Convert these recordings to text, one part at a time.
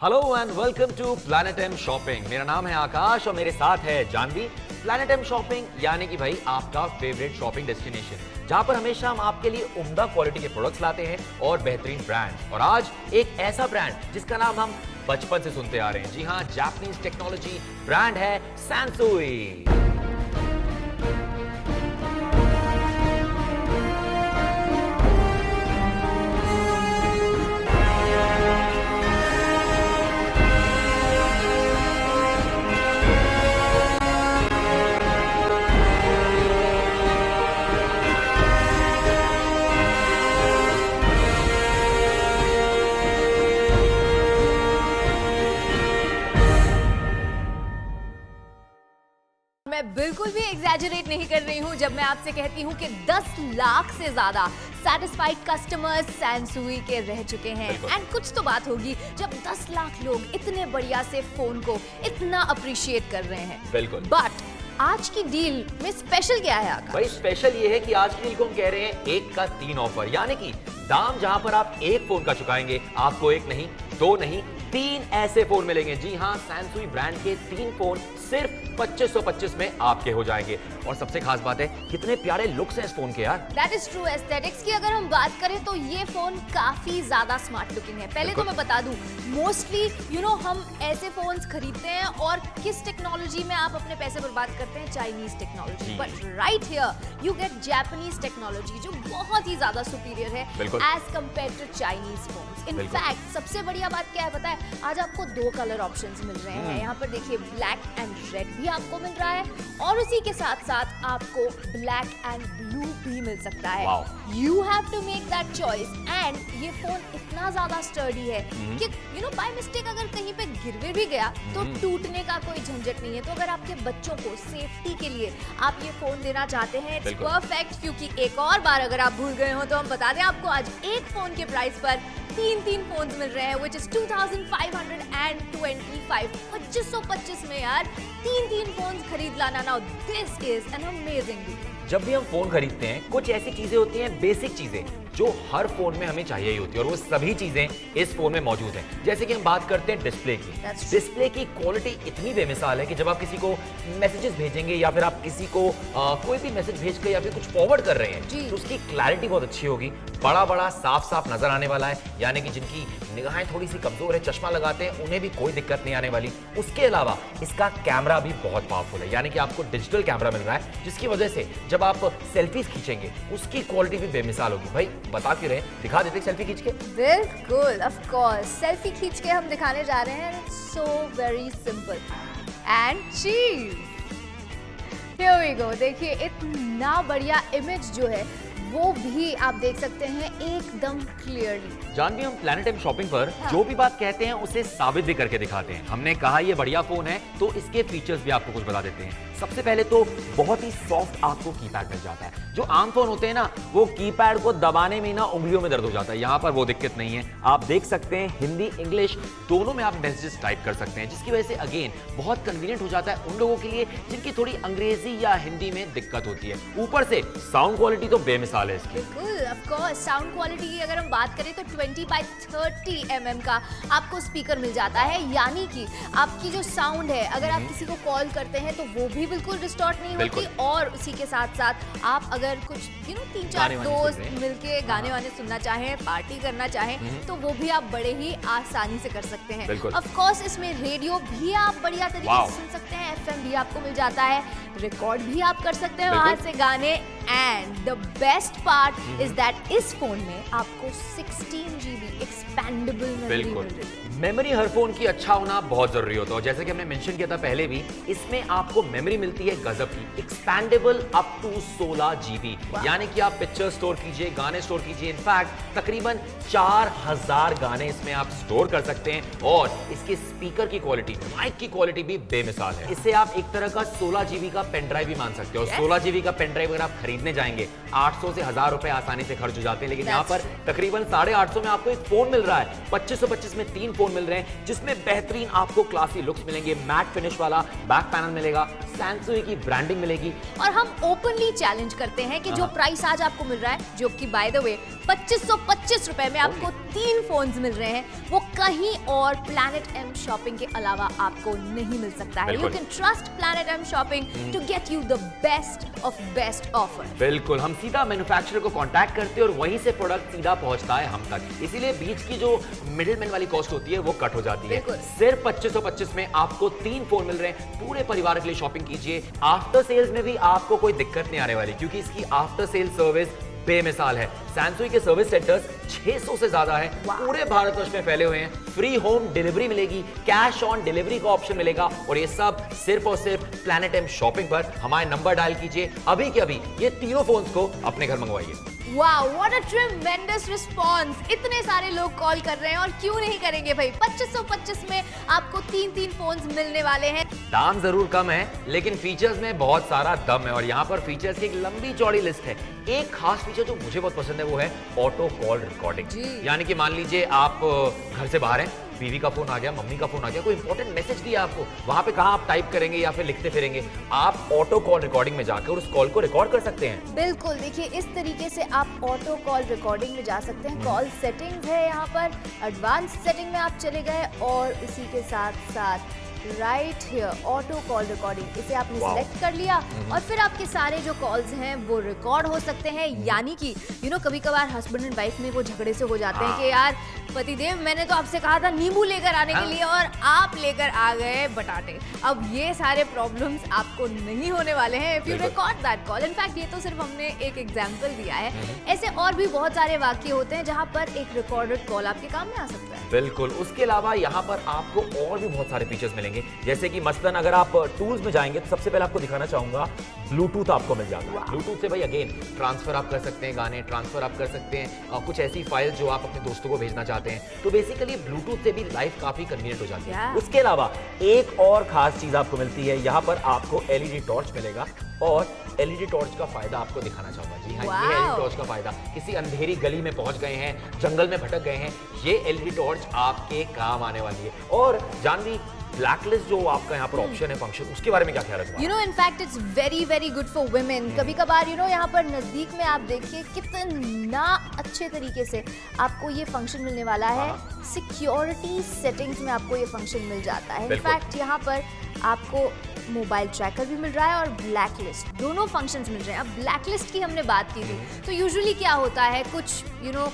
Hello and welcome to Planet M shopping. मेरा नाम है आकाश और मेरे साथ है जानवी। प्लैनेट एम शॉपिंग यानी कि भाई आपका फेवरेट शॉपिंग डेस्टिनेशन, जहां पर हमेशा हम आपके लिए उम्दा क्वालिटी के प्रोडक्ट्स लाते हैं और बेहतरीन ब्रांड। और आज एक ऐसा ब्रांड जिसका नाम हम बचपन से सुनते आ रहे हैं। जी हाँ, जापानीज टेक्नोलॉजी ब्रांड है सैनसुई। मैं बिल्कुल भी एग्जैजरेट नहीं कर रही हूँ जब मैं आपसे कहती हूँ कि 10 लाख से ज्यादा सैटिस्फाइड कस्टमर्स सैनसुई के रह चुके हैं। एंड कुछ तो बात होगी जब 10 लाख लोग इतने बढ़िया से फोन को इतना अप्रिशिएट कर रहे हैं। बिल्कुल। बट आज की डील में स्पेशल क्या है आकाश? भाई स्पेशल ये है कि आज की डील को हम कह रहे हैं 1 का 3 ऑफर, यानी कि दाम जहां पर आप एक फोन का चुकाएंगे आपको 1 नहीं 2 नहीं 3 ऐसे फोन मिलेंगे। जी हाँ, सैनसुई ब्रांड के 3 फोन सिर्फ 2525 में आपके हो जाएंगे। और सबसे खास बात है कितने प्यारे लुक्स हैं इस फोन के यार। That is true. एस्थेटिक्स की अगर हम बात करें तो ये फोन काफी ज्यादा स्मार्ट लुकिंग है। पहले तो मैं बता दूं, मोस्टली हम ऐसे फोन्स खरीदते हैं और किस टेक्नोलॉजी में आप अपने पैसे बर्बाद करते हैं? Chinese technology. But right here you get Japanese technology जो बहुत ही ज्यादा सुपीरियर है as compare to Chinese phones. In fact सबसे बढ़िया बात क्या है पता है? आज आपको 2 कलर ऑप्शंस मिल रहे हैं। यहाँ पर देखिए ब्लैक एंड रेड भी आपको मिल रहा है और उसी के साथ साथ आपको ब्लैक एंड ब्लू भी मिल सकता है। You have to make that choice. And ये फोन इतना ज्यादा स्टर्डी है कि बाय मिस्टेक अगर कहीं पे गिर भी गया तो टूटने का कोई झंझट नहीं है। तो अगर आपके बच्चों को सेफ्टी के लिए आप ये फोन देना चाहते हैं, इट्स परफेक्ट। क्योंकि एक और बार अगर आप भूल गए हो तो हम बता दें आपको, आज एक फोन के प्राइस पर 3 फोन्स मिल रहे हैं, which is 2525 2525 में यार 3 फोन्स खरीद लाना। Now this is an amazing deal. जब भी हम फोन खरीदते हैं कुछ ऐसी चीजें होती हैं, बेसिक चीजें जो हर फोन में हमें चाहिए ही होती है और वो सभी चीजें इस फोन में मौजूद हैं। जैसे कि हम बात करते हैं डिस्प्ले की। डिस्प्ले की क्वालिटी इतनी बेमिसाल है कि जब आप किसी को मैसेजेस भेजेंगे या फिर आप किसी को कोई भी मैसेज भेज कर या फिर कुछ फॉरवर्ड कर रहे हैं तो उसकी क्लैरिटी बहुत अच्छी होगी। बड़ा बड़ा साफ साफ नजर आने वाला है, यानी कि जिनकी निगाहें थोड़ी सी कमजोर है, चश्मा लगाते हैं, उन्हें भी कोई दिक्कत नहीं आने वाली। उसके अलावा इसका कैमरा भी बहुत पावरफुल है, यानी कि आपको डिजिटल कैमरा मिल रहा है जिसकी वजह से जब आप सेल्फीज खींचेंगे उसकी क्वालिटी भी बेमिसाल होगी। भाई बता क्यों रहे, दिखा देते सेल्फी खींच के। बिल्कुल, ऑफ कोर्स सेल्फी खींच के हम दिखाने जा रहे हैं। सो वेरी सिंपल एंड चीज। Here we go. देखिए इतना बढ़िया इमेज जो है वो भी आप देख सकते हैं एकदम क्लियरली। जानवी, हम प्लैनेट एम शॉपिंग पर जो भी बात कहते हैं उसे साबित भी करके दिखाते हैं। हमने कहा ये बढ़िया फोन है तो इसके फीचर्स भी आपको कुछ बता देते हैं। सबसे पहले तो बहुत ही सॉफ्ट आपको कीपैड मिल जाता है। जो आम फोन होते हैं ना, वो कीपैड को दबाने में ना उंगलियों में दर्द हो जाता है। यहाँ पर वो दिक्कत नहीं है। आप देख सकते हैं हिंदी इंग्लिश दोनों में आप मैसेजेस टाइप कर सकते हैं, जिसकी वजह से अगेन बहुत कन्वीनियंट हो जाता है उन लोगों के लिए जिनकी थोड़ी अंग्रेजी या हिंदी में दिक्कत होती है। ऊपर से साउंड क्वालिटी तो बेमिसाल है इसकी। बिल्कुल, ऑफ कोर्स साउंड क्वालिटी की अगर हम बात करें तो 20x30 mm का आपको स्पीकर मिल जाता है, यानी कि आपकी जो साउंड है अगर आप किसी को कॉल करते हैं तो वो भी बिल्कुल डिस्टॉर्ट नहीं होती। और उसी के साथ साथ आप अगर कुछ 3-4 दोस्त मिलके गाने वाने सुनना चाहें, पार्टी करना चाहें तो वो भी आप बड़े ही आसानी से कर सकते हैं। ऑफ कोर्स इसमें रेडियो भी आप बढ़िया तरीके से सुन सकते हैं, FM भी आपको मिल जाता है, रिकॉर्ड भी आप कर सकते हैं वहां से गाने। And the best part is that इस फोन में आपको 16 GB एक्सपेंडेबल मेमोरी मिल रही है। मेमोरी हर फोन की अच्छा होना बहुत जरूरी होता है। जैसे कि हमने मेंशन किया था पहले भी, इसमें आपको मेमोरी मिलती है गजब की, एक्सपेंडेबल अप टू 16 GB। यानी कि आप पिक्चर स्टोर कीजिए, गाने स्टोर कीजिए। इनफैक्ट तकरीबन 4000 गाने इसमें आप स्टोर कर सकते हैं। और इसके स्पीकर की क्वालिटी, माइक की क्वालिटी भी बेमिसाल है। इससे आप एक तरह का 16 GB का पेन ड्राइव भी मान सकते हो। 16 GB का पेन ड्राइव अगर आप खरीदने जाएंगे 800 से 1000 रुपए आसानी से खर्च हो जाते हैं, लेकिन यहाँ पर तकरीबन 850 में आपको एक फोन मिल रहा है। 2525 में 3 फोन मिल रहे हैं जिसमें बेहतरीन आपको क्लासी लुक्स मिलेंगे, मैट फिनिश वाला बैक पैनल मिलेगा, सैमसंग की ब्रांडिंग मिलेगी। और हम ओपनली चैलेंज करते हैं कि जो प्राइस आज आपको मिल रहा है, जो कि बाय द वे 2525 रुपए में आपको 3 फोन्स मिल रहे हैं, वो कहीं और प्लैनेट एम शॉपिंग के अलावा आपको नहीं मिल सकता है। You can trust Planet M shopping to get you the best of best offer. बिल्कुल, हम सीधा मैन्युफैक्चरर को कांटेक्ट करते हैं और वहीं से प्रोडक्ट सीधा पहुंचता है हम तक, इसीलिए बीच की जो मिडिलमैन वाली कॉस्ट होती है वो कट हो जाती है। सिर्फ 2525 में आपको 3 फोन मिल रहे हैं। पूरे परिवार के लिए शॉपिंग कीजिए। आफ्टर सेल्स में भी आपको कोई दिक्कत नहीं आने वाली, क्योंकि इसकी आफ्टर सेल सर्विस बेमिसाल है। सैमसंग के सर्विस सेंटर्स 600 से ज्यादा है, पूरे भारतवर्ष में फैले हुए हैं। फ्री होम डिलीवरी मिलेगी, कैश ऑन डिलीवरी का ऑप्शन मिलेगा, और ये सब सिर्फ और सिर्फ प्लैनेट एम शॉपिंग पर। हमारे नंबर डायल कीजिए अभी के अभी, ये तीनों फोन्स को अपने घर मंगवाइए। Wow, what a tremendous response. इतने सारे लोग कॉल कर रहे हैं, और क्यों नहीं करेंगे भाई। 2525 में आपको 3 फोन्स मिलने वाले हैं। दाम जरूर कम है, लेकिन फीचर्स में बहुत सारा दम है, और यहाँ पर फीचर्स की एक लंबी चौड़ी लिस्ट है। एक खास फीचर जो मुझे बहुत पसंद है वो है ऑटो कॉल रिकॉर्डिंग। यानी कि मान लीजिए आप घर से बाहर हैं, बीवी का फोन आ गया, मम्मी का फोन आ गया, कोई इंपॉर्टेंट मैसेज दिया आपको, वहां पे कहां आप टाइप करेंगे या फिर लिखते फिरेंगे, आप ऑटो कॉल रिकॉर्डिंग में जाकर उस कॉल को रिकॉर्ड कर सकते हैं। बिल्कुल, देखिए इस तरीके से आप ऑटो कॉल रिकॉर्डिंग में जा सकते हैं। कॉल सेटिंग्स है यहाँ पर, एडवांस सेटिंग में आप चले गए, और इसी के साथ साथ right here auto call recording, इसे आपने सिलेक्ट कर लिया, और फिर आपके सारे जो कॉल्स हैं वो रिकॉर्ड हो सकते हैं। यानी कि कभी कभार हस्बैंड एंड वाइफ में वो झगड़े से हो जाते हैं कि यार पतिदेव, मैंने तो आपसे कहा था नींबू लेकर आने के लिए, और आप लेकर आ गए बटाटे। अब ये सारे प्रॉब्लम्स आपको नहीं होने वाले हैं if you record that call. In fact ये तो सिर्फ हमने एक एग्जांपल दिया है, ऐसे और भी बहुत सारे वाक्य होते हैं जहां पर एक रिकॉर्डेड कॉल आपके काम में आ सकता है। बिल्कुल, उसके अलावा यहाँ पर आपको और भी बहुत सारे फीचर्स मिलेंगे, जैसे कि मसलन अगर आप टूल्स में जाएंगे तो सबसे पहले आपको दिखाना चाहूंगा ब्लूटूथ आपको मिल जाता है। ब्लूटूथ से भाई अगेन ट्रांसफर आप कर सकते हैं, गाने ट्रांसफर आप कर सकते हैं, कुछ ऐसी फाइल जो आप अपने दोस्तों को भेजना चाहते हैं, तो बेसिकली ब्लूटूथ से भी लाइफ काफी कन्वीनियंट हो जाती है। उसके अलावा एक और खास चीज आपको मिलती है, यहाँ पर आपको एलईडी टॉर्च मिलेगा, और एलईडी टॉर्च का फायदा आपको दिखाना चाहूंगा। जी हाँ, ये एलईडी टॉर्च का फायदा, किसी अंधेरी गली में पहुंच गए हैं, जंगल में भटक गए हैं, ये एलईडी टॉर्च आपके काम आने वाली है। और जानवी, ब्लैकलिस्ट जो आपका यहाँ पर ऑप्शन है फंक्शन, उसके बारे में क्या ख्याल है तुम्हारा? In fact it's very very good for women. कभी कभार यहाँ पर नजदीक में आप देखिए कितना अच्छे तरीके से आपको ये फंक्शन मिलने वाला है। सिक्योरिटी सेटिंग्स में आपको ये फंक्शन मिल जाता है। इनफैक्ट यहाँ पर आपको मोबाइल ट्रैकर भी मिल रहा है और ब्लैकलिस्ट, दोनों फंक्शंस मिल रहे हैं। अब ब्लैकलिस्ट की हमने बात की थी, तो यूजुअली क्या होता है, कुछ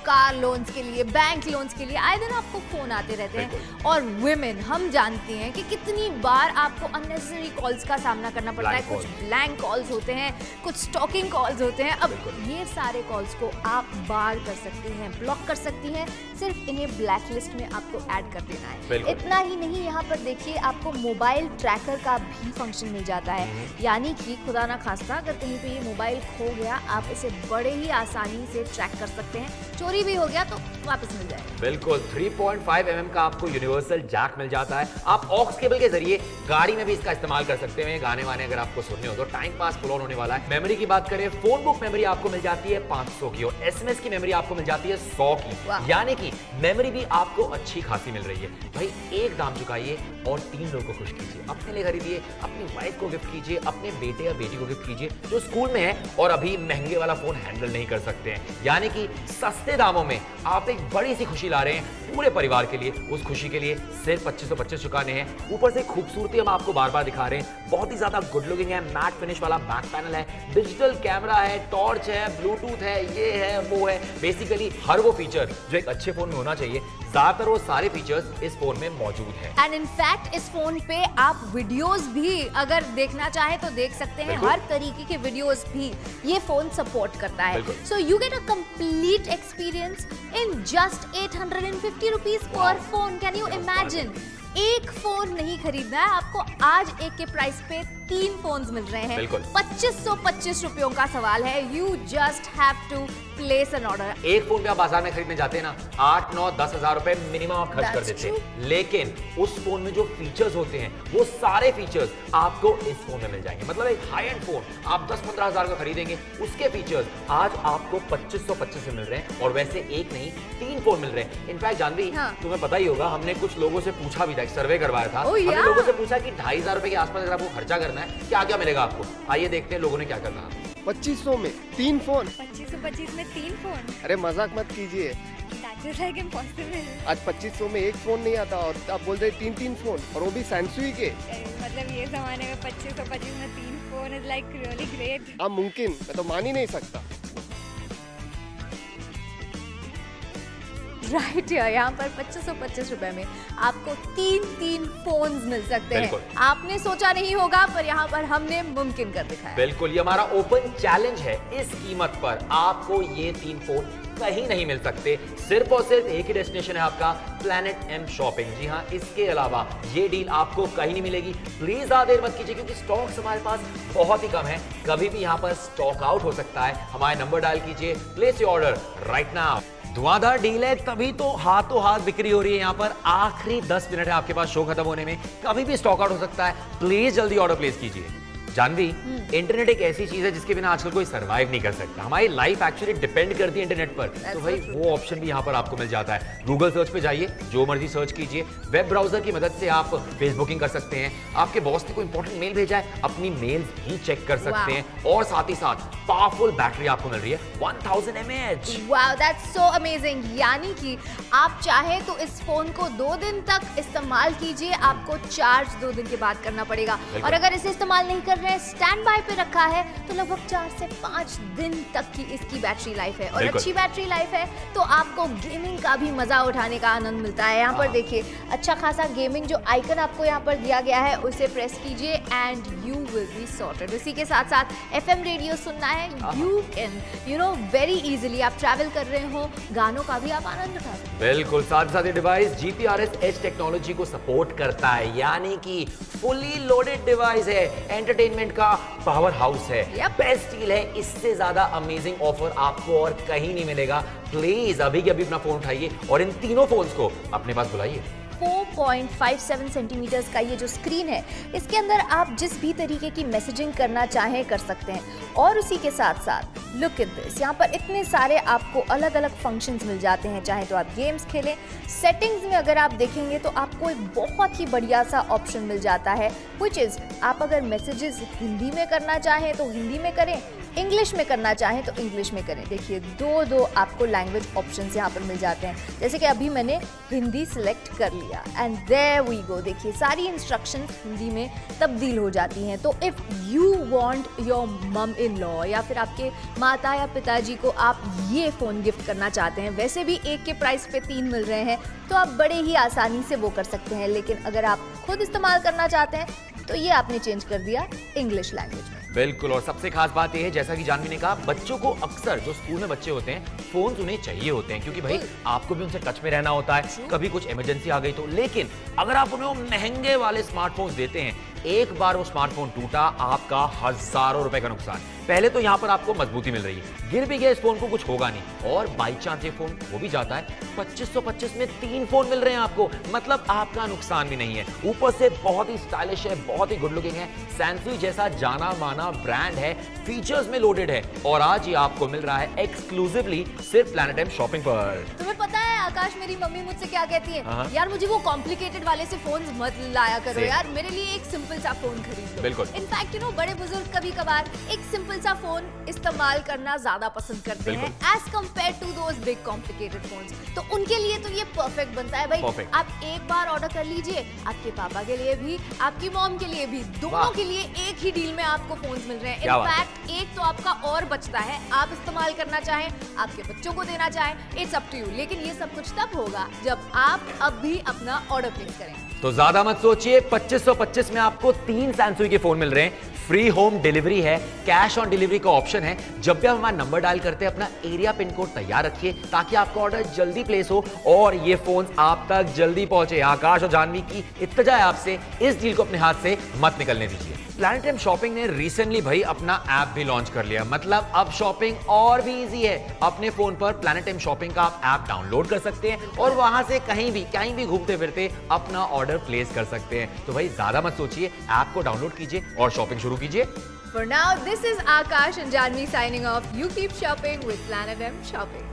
कार लोन्स के लिए, बैंक लोन्स के लिए आए दिन आपको फोन आते रहते हैं, और वुमेन हम जानती हैं कि कितनी बार आपको अननेसेसरी कॉल्स का सामना करना पड़ता है। कुछ ब्लैंक कॉल्स होते हैं, कुछ स्टॉकिंग कॉल्स होते हैं। अब ये सारे कॉल्स को आप बार कर सकती हैं, ब्लॉक कर सकती हैं, सिर्फ इन्हें ब्लैकलिस्ट में आपको ऐड कर देना है। इतना ही नहीं, यहाँ पर देखिए आपको मोबाइल ट्रैकर का भी फंक्शन मिल जाता है। यानी कि खुदा ना खास्ता अगर कहीं पे ये मोबाइल खो गया, आप इसे बड़े ही आसानी से ट्रैक कर सकते हैं। चोरी भी हो गया तो वापस मिल जाएगा। बिल्कुल, 3.5 mm का आपको यूनिवर्सल जैक मिल जाता है। आप ऑक्स केबल के जरिए गाड़ी में भी इसका इस्तेमाल कर सकते हैं। गाने वाने अगर आपको सुनने हो तो टाइम पास फुल ऑन होने वाला है। मेमोरी की बात करें, फोन बुक मेमोरी आपको मिल जाती है 500 की, और एसएमएस की मेमोरी आपको मिल जाती है 100 की। यानी कि मेमोरी भी आपको अच्छी खासी मिल रही है। भाई एक दाम चुकाइए और 3 लोगों को खुश कीजिए। अपने लिए खरीदिए, अपनी वाइफ को गिफ्ट कीजिए, अपने बेटे या बेटी को गिफ्ट कीजिए जो स्कूल में है और अभी महंगे वाला फोन हैंडल नहीं कर सकते हैं। यानी कि सस्ते दामों में आप एक बड़ी सी खुशी ला रहे हैं पूरे परिवार के लिए। उस खुशी के लिए सिर्फ 2525 चुकाने हैं। ऊपर से खूबसूरती हम आपको बार बार दिखा रहे हैं, बहुत ही ज्यादा गुड लुकिंग है। मैट फिनिश वाला बैक पैनल है, डिजिटल कैमरा है, टॉर्च है, ब्लूटूथ है, ये है वो है। बेसिकली हर वो फीचर जो एक अच्छे फोन में होना चाहिए, ज्यादातर वो सारे फीचर्स इस फोन में मौजूद हैं। एंड इनफैक्ट इस फोन पे आप वीडियोस भी अगर देखना चाहे तो देख सकते हैं। हर तरीके के वीडियोस भी ये फोन सपोर्ट करता है। So you get a complete experience in just 850 rupees per phone. Can you imagine? एक फोन नहीं खरीदना है आपको, आज एक के प्राइस पे 3 फोन्स मिल रहे हैं। 2525 रुपयों का सवाल है। You just have to place an order. एक फोन पे आप बाजार में खरीदने जाते हैं ना, 8, 9, 10 हजार रुपए मिनिमम आप खर्च कर देते हैं। लेकिन उस फोन में जो फीचर्स होते हैं वो सारे फीचर्स आपको इस फोन में मिल जाएंगे। मतलब एक हाई एंड फोन आप 10-15 हजार का खरीदेंगे, उसके फीचर्स आज आपको 2525 में मिल रहे हैं। और वैसे एक नहीं 3 फोन मिल रहे हैं। इनफैक्ट जानवी, तुम्हें पता ही होगा, हमने कुछ लोगों से पूछा भी था, एक सर्वे करवाया था। हमने लोगों से पूछा कि 2500 रुपए के आसपास अगर आपको खर्चा करना है है, क्या क्या मिलेगा आपको, आइए देखते हैं लोगों ने क्या क्या कहा। 2500 में 3 फोन। 2525 में 3 फोन, अरे मजाक मत कीजिए, दैट इज लाइक इम्पॉसिबल। आज 2500 में एक फोन नहीं आता और आप बोल रहे 3 फोन, और वो भी सैमसंग के। मतलब ये जमाने में 2525 में 3 phone is like really great. अब मुमकिन, मैं तो मान ही नहीं सकता। राइट यहाँ पर 2525 रुपए में आपको 3 फोन्स मिल सकते बिल्कुल। हैं। आपने सोचा नहीं होगा पर यहाँ पर हमने मुमकिन कर दिखाया। बिल्कुल, ये हमारा ओपन चैलेंज है। इस कीमत पर आपको ये 3 फोन कहीं नहीं मिल सकते, सिर्फ और सिर्फ एक ही डेस्टिनेशन है आपका, प्लैनेट एम शॉपिंग। जी हाँ, इसके अलावा ये डील आपको कहीं नहीं मिलेगी। प्लीज ज्यादा देर मत कीजिए क्योंकि स्टॉक्स हमारे पास बहुत ही कम है, कभी भी यहाँ पर स्टॉक आउट हो सकता है। हमारे नंबर डायल कीजिए, place your order right now. Dhuandhar deal है, तभी तो हाथों हाथ बिक्री हो रही है यहाँ पर। आखिरी 10 मिनट है आपके पास शो खत्म होने में, कभी भी स्टॉक आउट हो सकता है। प्लीज जल्दी ऑर्डर प्लेस कीजिए। जानवी, इंटरनेट एक ऐसी चीज है जिसके बिना आजकल कोई सरवाइव नहीं कर सकता। हमारी लाइफ एक्चुअली डिपेंड करती है इंटरनेट पर। तो भाई वो ऑप्शन भी यहाँ पर आपको मिल जाता है। गूगल सर्च पे जाइए, जो मर्जी सर्च कीजिए। वेब ब्राउजर की मदद से आप फेसबुकिंग कर सकते हैं। आपके बॉस ने कोई इंपॉर्टेंट मेल भेजा है, अपनी मेल भी चेक कर सकते हैं। और साथ ही साथ पावरफुल बैटरी आपको मिल रही है 1000 mAh। Wow, that's so amazing. यानी कि आप चाहे तो इस फोन को 2 दिन तक इस्तेमाल कीजिए, आपको चार्ज 2 दिन के बाद करना पड़ेगा। और अगर इसे इस्तेमाल नहीं कर रहे हैं, स्टैंड बाय पे रखा है, तो लगभग 4 से 5 दिन तक की इसकी बैटरी लाइफ है। और अच्छी बैटरी लाइफ है तो आपको गेमिंग का भी मजा उठाने का आनंद मिलता है। यहाँ पर देखिए अच्छा खासा गेमिंग जो आइकन आपको यहाँ पर दिया गया है, उसे प्रेस कीजिए and you will be sorted. उसी के साथ साथ FM रेडियो सुनना है, यू कैन वेरी इजीली। आप ट्रैवल कर रहे हो, गानों का भी आप आनंद उठा सकते हैं। बिल्कुल, साथ साथ ये डिवाइस GPRS एज टेक्नोलॉजी को सपोर्ट करता है, यानी कि फुली लोडेड डिवाइस है, एंटरटेनमेंट का पावर हाउस है। बेस्ट डील है, इससे ज्यादा अमेजिंग ऑफर आपको और कहीं नहीं मिलेगा। प्लीज अभी के अभी अपना फोन उठाइए और इन तीनों फोन्स को अपने पास बुलाइए। 4.57 सेंटीमीटर्स का ये जो स्क्रीन है, इसके अंदर आप जिस भी तरीके की मैसेजिंग करना चाहें कर सकते हैं। और उसी के साथ साथ लुक एट दिस, यहाँ पर इतने सारे आपको अलग अलग फंक्शंस मिल जाते हैं। चाहे तो आप गेम्स खेलें, सेटिंग्स में अगर आप देखेंगे तो आपको एक बहुत ही बढ़िया सा ऑप्शन मिल जाता है, व्हिच इज आप अगर मैसेजेस हिंदी में करना चाहें तो हिंदी में करें, इंग्लिश में करना चाहें तो इंग्लिश में करें। देखिए दो आपको लैंग्वेज ऑप्शंस यहाँ पर मिल जाते हैं। जैसे कि अभी मैंने हिंदी सिलेक्ट कर लिया एंड देयर वी गो। देखिए सारी इंस्ट्रक्शंस हिंदी में तब्दील हो जाती हैं। तो इफ़ यू वांट योर मम इन लॉ या फिर आपके माता या पिताजी को आप ये फ़ोन गिफ्ट करना चाहते हैं, वैसे भी एक के प्राइस पे 3 मिल रहे हैं, तो आप बड़े ही आसानी से वो कर सकते हैं। लेकिन अगर आप खुद इस्तेमाल करना चाहते हैं तो ये आपने चेंज कर दिया इंग्लिश लैंग्वेज में। बिल्कुल, और सबसे खास बात यह है, जैसा कि जानवी ने कहा, बच्चों को अक्सर जो स्कूल में बच्चे होते हैं फोन उन्हें चाहिए होते हैं, क्योंकि भाई आपको भी उनसे टच में रहना होता है, कभी कुछ इमरजेंसी आ गई तो। लेकिन अगर आप उन्हें वो महंगे वाले स्मार्टफोन्स देते हैं, एक बार वो स्मार्टफोन टूटा, आपका हजारों रुपए का नुकसान। पहले तो यहाँ पर आपको मजबूती मिल रही है, गिर भी गया इस फोन को कुछ होगा नहीं, और बाई चांस ये फोन वो भी जाता है, 2525 में 3 फोन मिल रहे हैं आपको, मतलब आपका नुकसान भी नहीं है। ऊपर से बहुत ही स्टाइलिश है, बहुत ही गुड लुकिंग है, सैमसंग जैसा जाना माना ब्रांड है, फीचर्स में लोडेड है, और आज ये आपको मिल रहा है एक्सक्लूसिवली सिर्फ प्लैनेट एम शॉपिंग पर। तुम्हें पता है आकाश, मेरी मम्मी मुझसे क्या कहती है, यार मुझे वो कॉम्प्लिकेटेड वाले से फोन मत लाया करो यार, मेरे लिए एक सिंपल सा फोन खरीद लो। बिल्कुल। इनफैक्ट बड़े बुजुर्ग कभी कभार एक सिंपल सा फोन इस्तेमाल करना ज्यादा पसंद करते हैं as compare to those big complicated phones. तो उनके लिए तो ये परफेक्ट बनता है भाई। आप एक बार ऑर्डर कर लीजिए, आपके पापा के लिए भी, आपकी मॉम के लिए भी, दोनों के लिए एक ही डील में आपको फोन्स मिल रहे हैं। इनफैक्ट एक तो आपका और बचता है, आप इस्तेमाल करना चाहें, आपके बच्चों को देना चाहें, इट्स अप टू यू। लेकिन ये सब कुछ तब होगा जब आप अब भी अपना ऑर्डर प्लेस करें। तो ज्यादा मत सोचिए, 2525 में आपको 3 सैमसंग के फोन मिल रहे हैं, फ्री होम डिलीवरी है, कैश ऑन डिलीवरी का ऑप्शन है। जब भी आप हमारा नंबर डायल करते हैं, अपना एरिया पिन कोड तैयार रखिए ताकि आपका ऑर्डर जल्दी प्लेस हो और ये फोन आप तक जल्दी पहुंचे। आकाश और जानवी की इत्तजा है आपसे, इस डील को अपने हाथ से मत निकलने दीजिए। प्लैनेट एम शॉपिंग ने रिसेंटली भाई अपना ऐप भी लॉन्च कर लिया, मतलब अब शॉपिंग और भी इजी है। अपने फोन पर प्लैनेट एम शॉपिंग का आप ऐप डाउनलोड कर सकते हैं और वहां से कहीं भी घूमते फिरते अपना ऑर्डर प्लेस कर सकते हैं। तो भाई ज्यादा मत सोचिए, ऐप को डाउनलोड कीजिए और शॉपिंग शुरू कीजिए। For now, this is Akash and Janvi signing off. You keep shopping with Planet M Shopping.